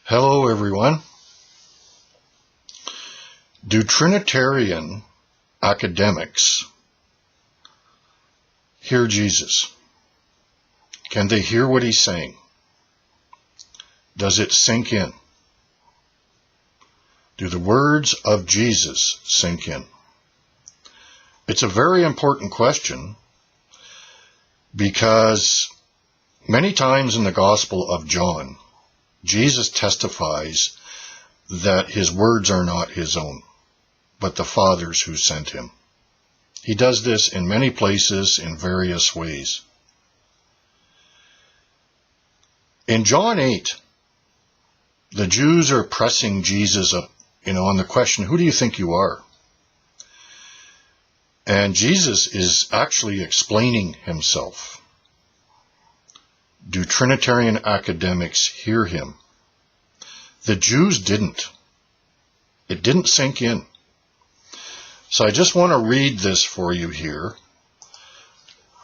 Hello everyone. Do Trinitarian academics hear Jesus? Can they hear what he's saying? Does it sink in? Do the words of Jesus sink in? It's a very important question because many times in the Gospel of John, Jesus testifies that his words are not his own, but the Father's who sent him. He does this in many places in various ways. In John 8, the Jews are pressing Jesus up, on the question, who do you think you are? And Jesus is actually explaining himself. Do Trinitarian academics hear him? The Jews didn't. It didn't sink in. So I just want to read this for you here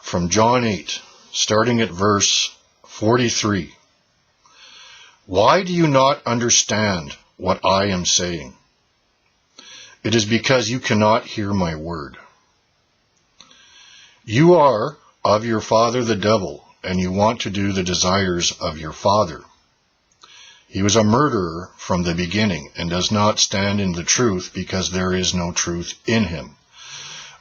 from John 8, starting at verse 43. Why do you not understand what I am saying? It is because you cannot hear my word. You are of your father the devil, and you want to do the desires of your father. He was a murderer from the beginning and does not stand in the truth because there is no truth in him.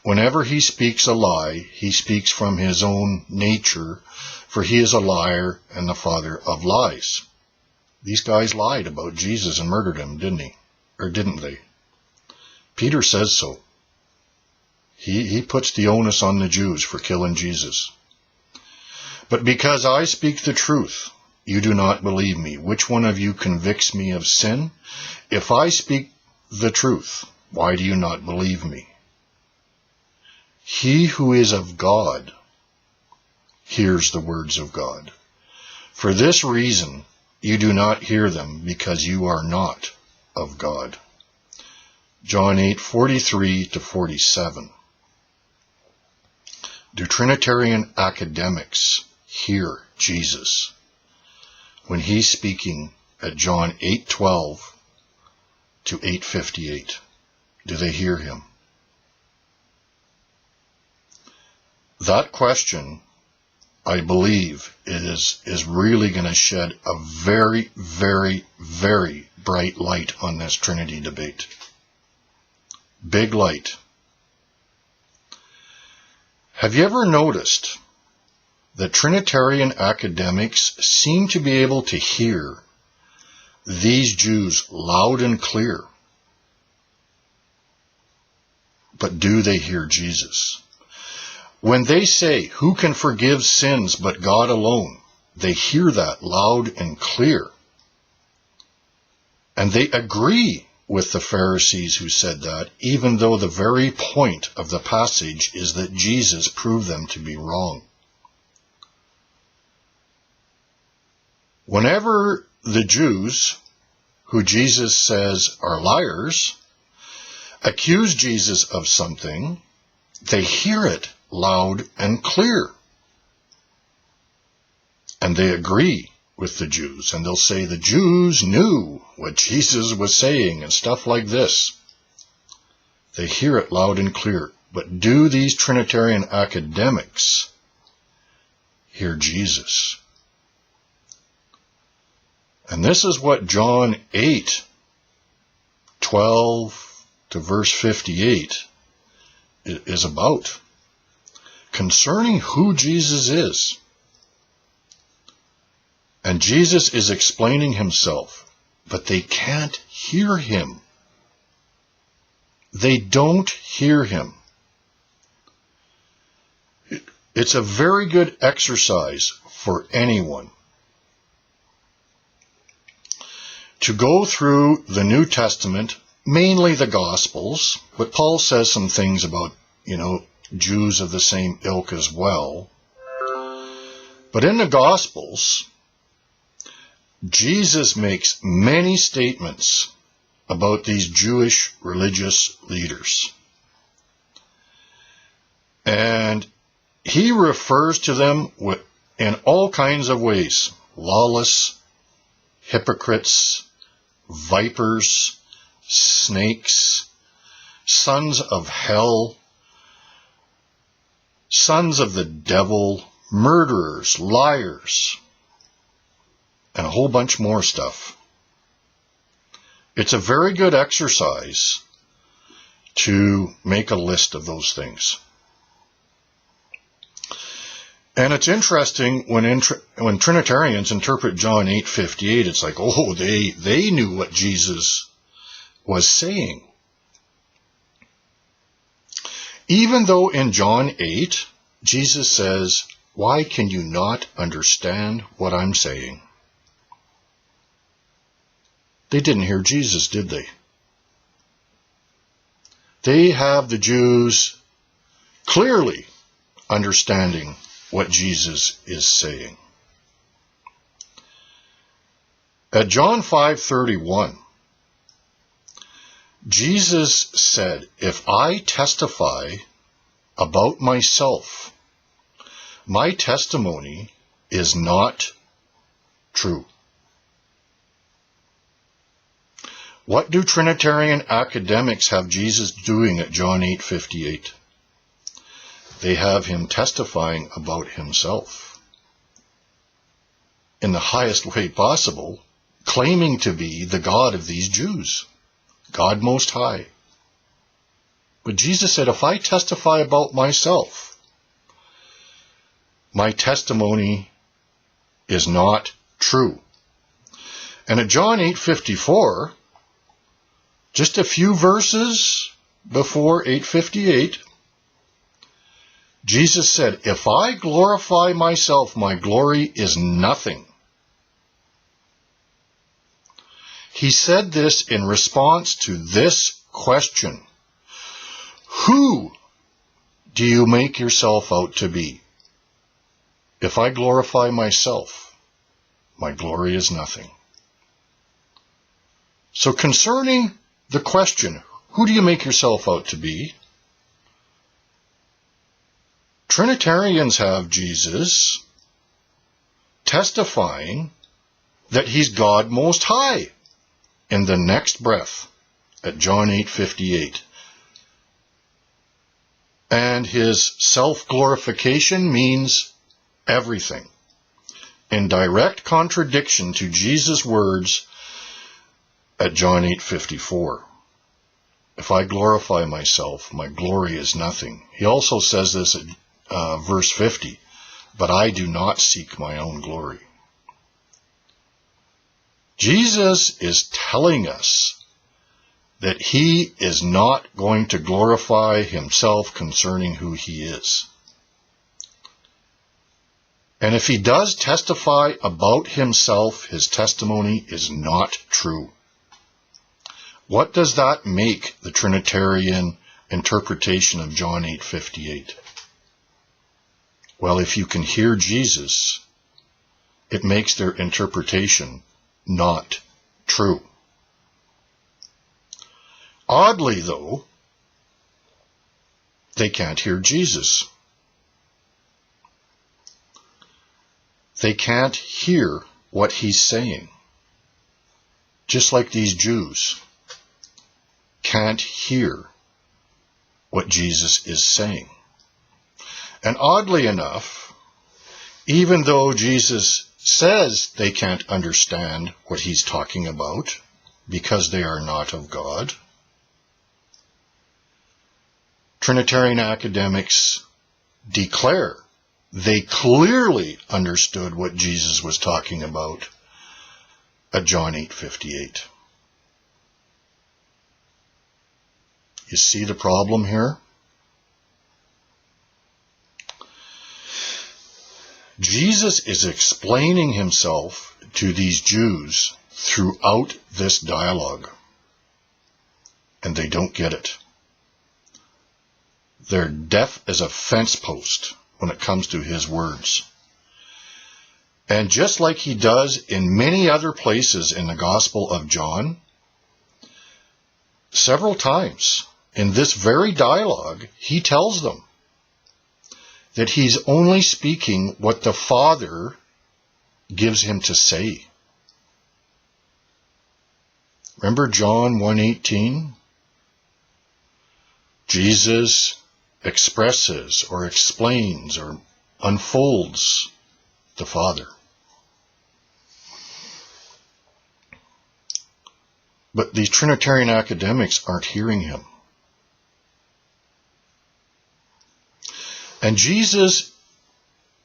Whenever he speaks a lie, he speaks from his own nature, for he is a liar and the father of lies. These guys lied about Jesus and murdered him, didn't he? Or didn't they? Peter says so. He puts the onus on the Jews for killing Jesus. But because I speak the truth, you do not believe me. Which one of you convicts me of sin? If I speak the truth, why do you not believe me? He who is of God hears the words of God. For this reason, you do not hear them, because you are not of God. John 8:43-47. Do Trinitarian academics hear Jesus when he's speaking at John 8:12-8:58? Do they hear him? That question, I believe, is really going to shed a very, very, very bright light on this Trinity debate. Big light. Have you ever noticed that Trinitarian academics seem to be able to hear these Jews loud and clear? But do they hear Jesus? When they say, who can forgive sins but God alone? They hear that loud and clear. And they agree with the Pharisees who said that, even though the very point of the passage is that Jesus proved them to be wrong. Whenever the Jews, who Jesus says are liars, accuse Jesus of something, they hear it loud and clear. And they agree with the Jews, and they'll say the Jews knew what Jesus was saying and stuff like this. They hear it loud and clear. But do these Trinitarian academics hear Jesus? And this is what John 8:12-58 is about, concerning who Jesus is. And Jesus is explaining himself, but they can't hear him. They don't hear him. It's a very good exercise for anyone to go through the New Testament, mainly the Gospels, but Paul says some things about, Jews of the same ilk as well. But in the Gospels, Jesus makes many statements about these Jewish religious leaders. And he refers to them in all kinds of ways: lawless, hypocrites, vipers, snakes, sons of hell, sons of the devil, murderers, liars, and a whole bunch more stuff. It's a very good exercise to make a list of those things. And it's interesting when Trinitarians interpret John 8:58, it's like, oh, they knew what Jesus was saying. Even though in John 8, Jesus says, why can you not understand what I'm saying? They didn't hear Jesus, did they? They have the Jews clearly understanding what Jesus is saying. At John 5:31, Jesus said, if I testify about myself, my testimony is not true. What do Trinitarian academics have Jesus doing at John 8:58? They have him testifying about himself in the highest way possible, claiming to be the God of these Jews, God Most High. But Jesus said, if I testify about myself, my testimony is not true. And at John 8:54, just a few verses before 8:58, Jesus said, if I glorify myself, my glory is nothing. He said this in response to this question: who do you make yourself out to be? If I glorify myself, my glory is nothing. So concerning the question, who do you make yourself out to be? Trinitarians have Jesus testifying that he's God Most High in the next breath at John 8:58. And his self-glorification means everything, in direct contradiction to Jesus' words at John 8:54. If I glorify myself, my glory is nothing. He also says this at verse 50, but I do not seek my own glory. Jesus is telling us that he is not going to glorify himself concerning who he is. And if he does testify about himself, his testimony is not true. What does that make the Trinitarian interpretation of John 8:58? Well, if you can hear Jesus, it makes their interpretation not true. Oddly, though, they can't hear Jesus. They can't hear what he's saying. Just like these Jews can't hear what Jesus is saying. And oddly enough, even though Jesus says they can't understand what he's talking about because they are not of God, Trinitarian academics declare they clearly understood what Jesus was talking about at John 8:58. You see the problem here? Jesus is explaining himself to these Jews throughout this dialogue, and they don't get it. They're deaf as a fence post when it comes to his words. And just like he does in many other places in the Gospel of John, several times in this very dialogue, he tells them that he's only speaking what the Father gives him to say. Remember John 1:18? Jesus expresses or explains or unfolds the Father. But these Trinitarian academics aren't hearing him. And Jesus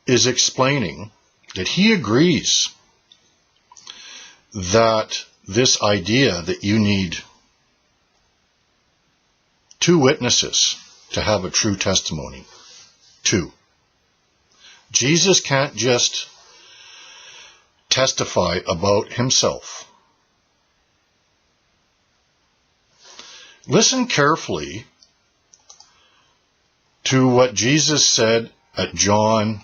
is explaining that he agrees that this idea that you need two witnesses to have a true testimony. Two. Jesus can't just testify about himself. Listen carefully to what Jesus said at John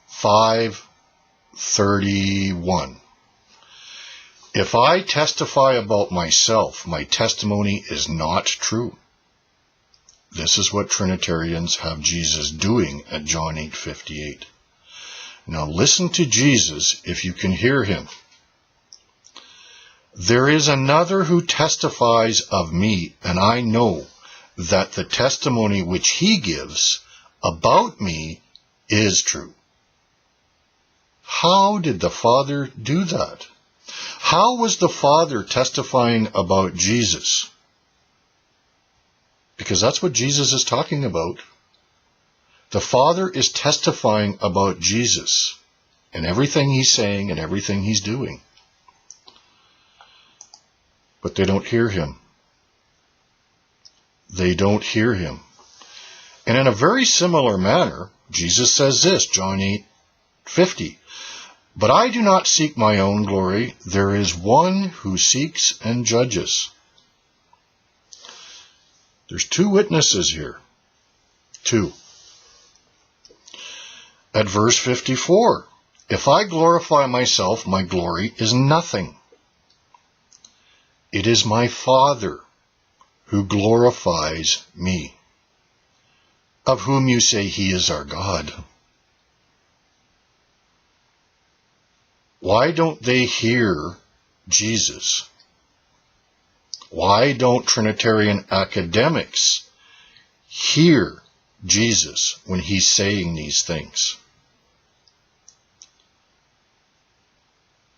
5:31. If I testify about myself, my testimony is not true. This is what Trinitarians have Jesus doing at John 8:58. Now listen to Jesus if you can hear him. There is another who testifies of me, and I know that the testimony which he gives about me is true. How did the Father do that? How was the Father testifying about Jesus? Because that's what Jesus is talking about. The Father is testifying about Jesus and everything he's saying and everything he's doing. But they don't hear him. They don't hear him. And in a very similar manner, Jesus says this, John 8:50. But I do not seek my own glory. There is one who seeks and judges. There's two witnesses here. Two. At verse 54, if I glorify myself, my glory is nothing. It is my Father who glorifies me, of whom you say he is our God. Why don't they hear Jesus? Why don't Trinitarian academics hear Jesus when he's saying these things?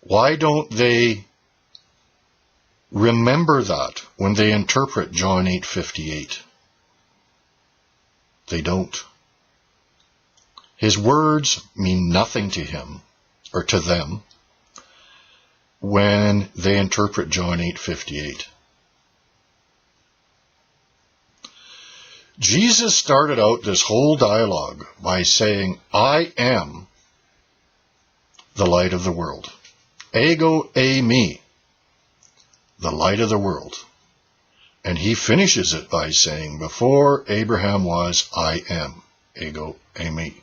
Why don't they remember that when they interpret John 8:58? They don't. His words mean nothing to him or to them when they interpret John 8:58. Jesus started out this whole dialogue by saying, I am the light of the world. Ego eimi, the light of the world. And he finishes it by saying, before Abraham was, I am. Ego eimi.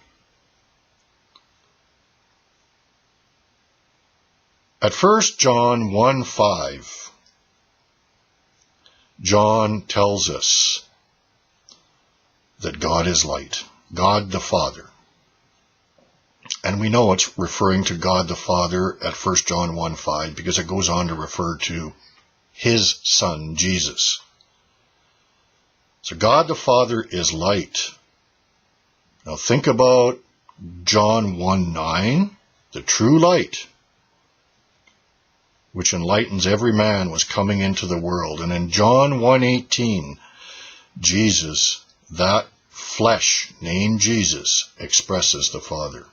At 1 John 1:5, John tells us that God is light, God the Father. And we know it's referring to God the Father at 1 John 1:5 because it goes on to refer to his Son, Jesus. So God the Father is light. Now think about John 1:9, the true light, which enlightens every man, was coming into the world. And in John 1:18, Jesus, that flesh named Jesus, expresses the Father.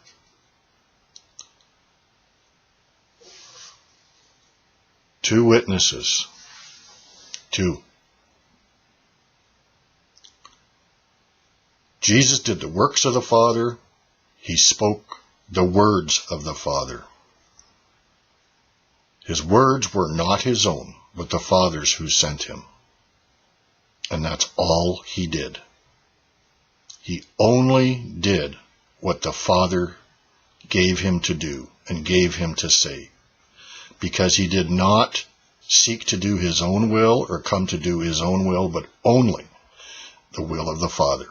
Two witnesses. Two. Jesus did the works of the Father. He spoke the words of the Father. His words were not his own, but the Father's who sent him. And that's all he did. He only did what the Father gave him to do and gave him to say, because he did not seek to do his own will or come to do his own will, but only the will of the Father.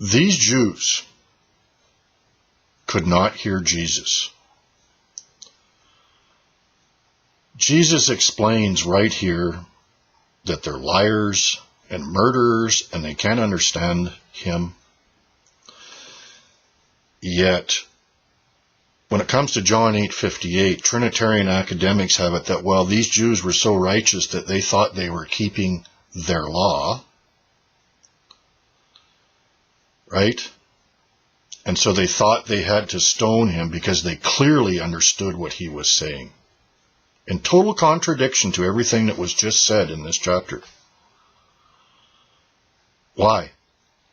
These Jews could not hear Jesus. Jesus explains right here that they're liars and murderers and they can't understand him. Yet, when it comes to John 8:58, Trinitarian academics have it that, well, these Jews were so righteous that they thought they were keeping their law, right? And so they thought they had to stone him because they clearly understood what he was saying. In total contradiction to everything that was just said in this chapter. Why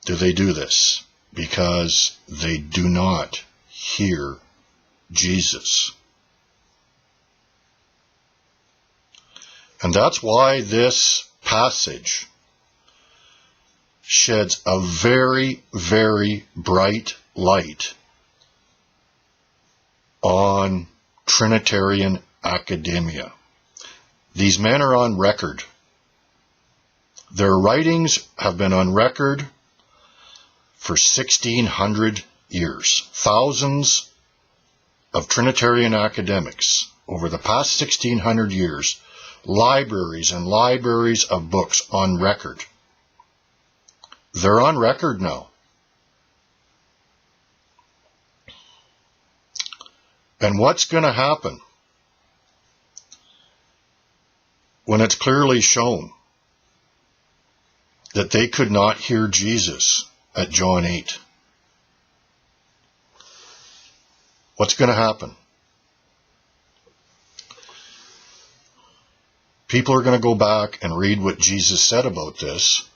do they do this? Because they do not hear Jesus. And that's why this passage sheds a very, very bright light on Trinitarian Academia. These men are on record. Their writings have been on record for 1,600 years. Thousands of Trinitarian academics over the past 1,600 years, libraries and libraries of books on record. They're on record now. And what's going to happen when it's clearly shown that they could not hear Jesus at John 8? What's going to happen? People are going to go back and read what Jesus said about this.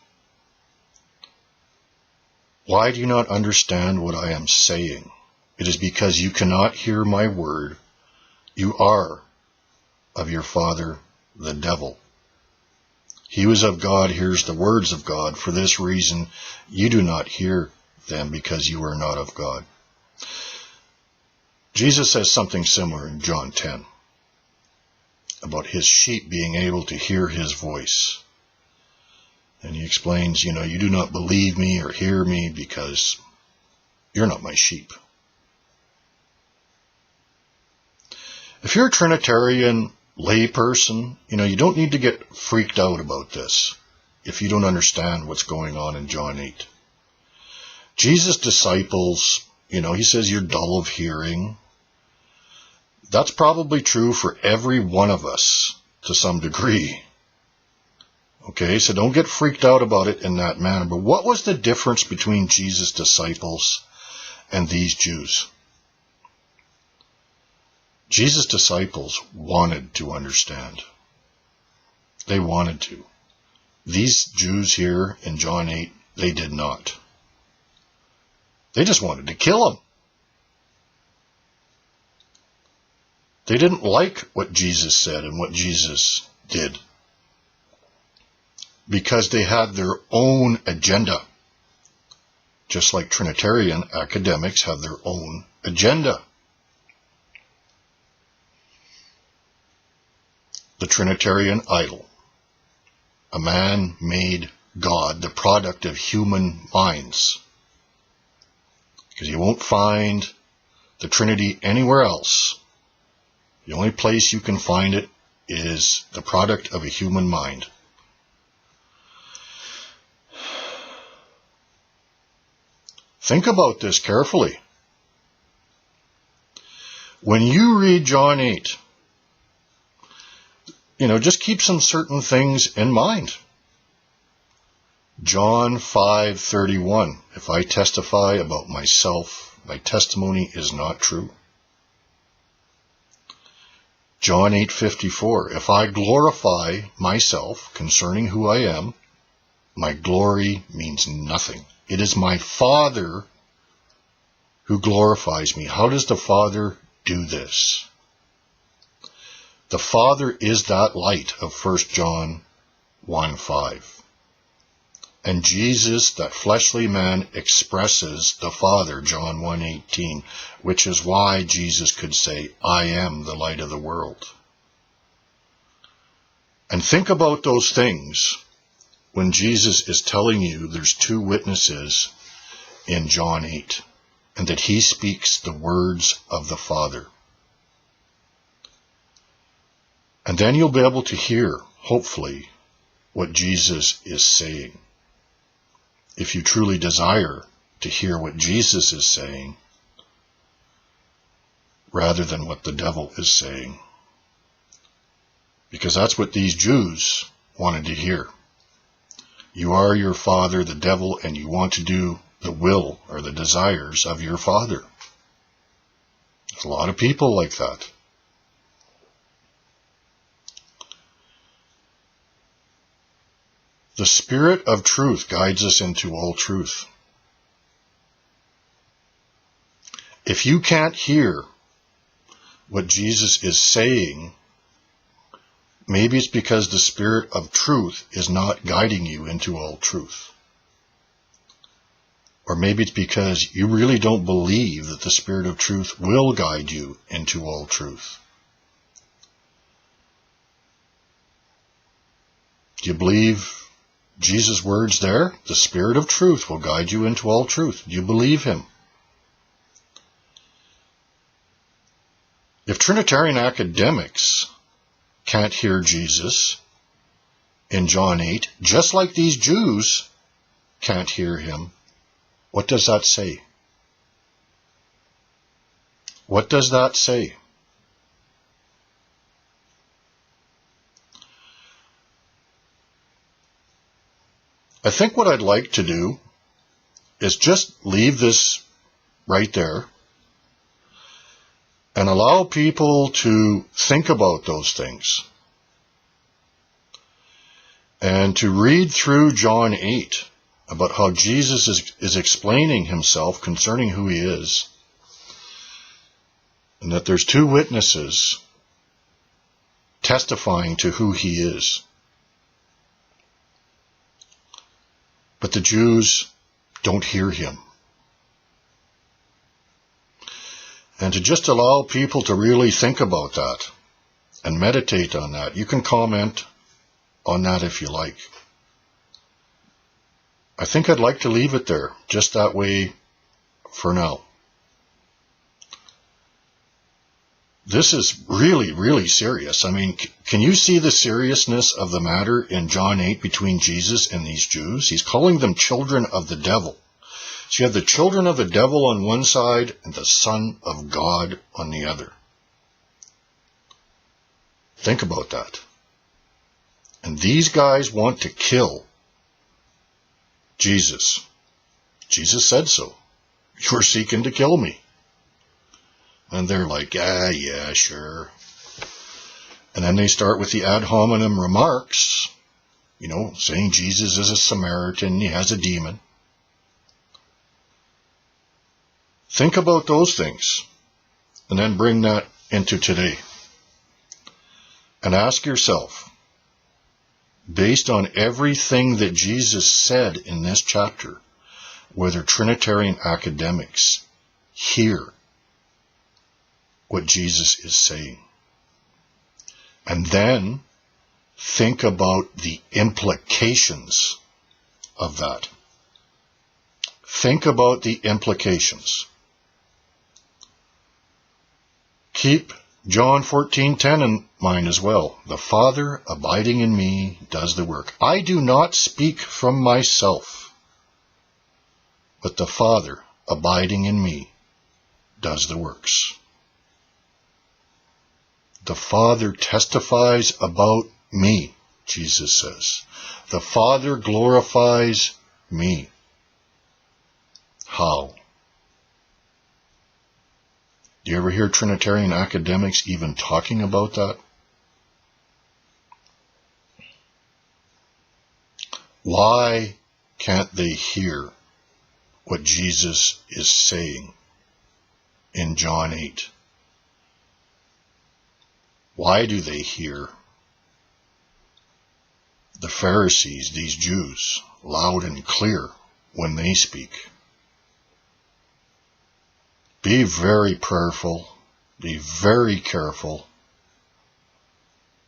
Why do you not understand what I am saying? It is because you cannot hear my word. You are of your father, the devil. He who is of God hears the words of God. For this reason, you do not hear them, because you are not of God. Jesus says something similar in John 10 about his sheep being able to hear his voice. And he explains, you do not believe me or hear me because you're not my sheep. If you're a Trinitarian layperson, you don't need to get freaked out about this if you don't understand what's going on in John 8. Jesus' disciples, he says you're dull of hearing. That's probably true for every one of us to some degree. Okay, so don't get freaked out about it in that manner. But what was the difference between Jesus' disciples and these Jews? Jesus' disciples wanted to understand. They wanted to. These Jews here in John 8, they did not. They just wanted to kill him. They didn't like what Jesus said and what Jesus did, because they had their own agenda, just like Trinitarian academics have their own agenda. The Trinitarian idol, a man-made God, the product of human minds, because you won't find the Trinity anywhere else. The only place you can find it is the product of a human mind. Think about this carefully. When you read John 8, just keep some certain things in mind. John 5:31, if I testify about myself, my testimony is not true. John 8:54, if I glorify myself concerning who I am, my glory means nothing. It is my Father who glorifies me. How does the Father do this? The Father is that light of 1 John 1:5. And Jesus, that fleshly man, expresses the Father, John 1:18, which is why Jesus could say, I am the light of the world. And think about those things when Jesus is telling you there's two witnesses in John 8, and that he speaks the words of the Father. And then you'll be able to hear, hopefully, what Jesus is saying. If you truly desire to hear what Jesus is saying, rather than what the devil is saying. Because that's what these Jews wanted to hear. You are your father, the devil, and you want to do the will or the desires of your father. There's a lot of people like that. The Spirit of truth guides us into all truth. If you can't hear what Jesus is saying, maybe it's because the Spirit of truth is not guiding you into all truth. Or maybe it's because you really don't believe that the Spirit of truth will guide you into all truth. Do you believe Jesus' words there? The Spirit of truth will guide you into all truth. Do you believe him? If Trinitarian academics can't hear Jesus in John 8, just like these Jews can't hear him, what does that say? What does that say? I think what I'd like to do is just leave this right there and allow people to think about those things and to read through John 8 about how Jesus is explaining himself concerning who he is, and that there's two witnesses testifying to who he is. But the Jews don't hear him. And to just allow people to really think about that and meditate on that. You can comment on that if you like. I think I'd like to leave it there, just that way for now. This is really, really serious. I mean, can you see the seriousness of the matter in John 8 between Jesus and these Jews? He's calling them children of the devil. So you have the children of the devil on one side and the Son of God on the other. Think about that. And these guys want to kill Jesus. Jesus said so. You're seeking to kill me. And they're like, yeah, sure. And then they start with the ad hominem remarks, saying Jesus is a Samaritan, he has a demon. Think about those things, and then bring that into today. And ask yourself, based on everything that Jesus said in this chapter, whether Trinitarian academics hear what Jesus is saying. And then think about the implications of that. Think about the implications. Keep John 14:10 in mind as well. The Father abiding in me does the work. I do not speak from myself, but the Father abiding in me does the works. The Father testifies about me, Jesus says. The Father glorifies me. How? Do you ever hear Trinitarian academics even talking about that? Why can't they hear what Jesus is saying in John 8? Why do they hear the Pharisees, these Jews, loud and clear when they speak? Be very prayerful. Be very careful.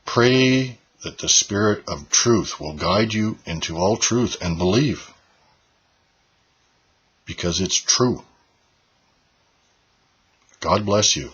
Pray that the Spirit of truth will guide you into all truth, and believe. Because because it's true. God bless you.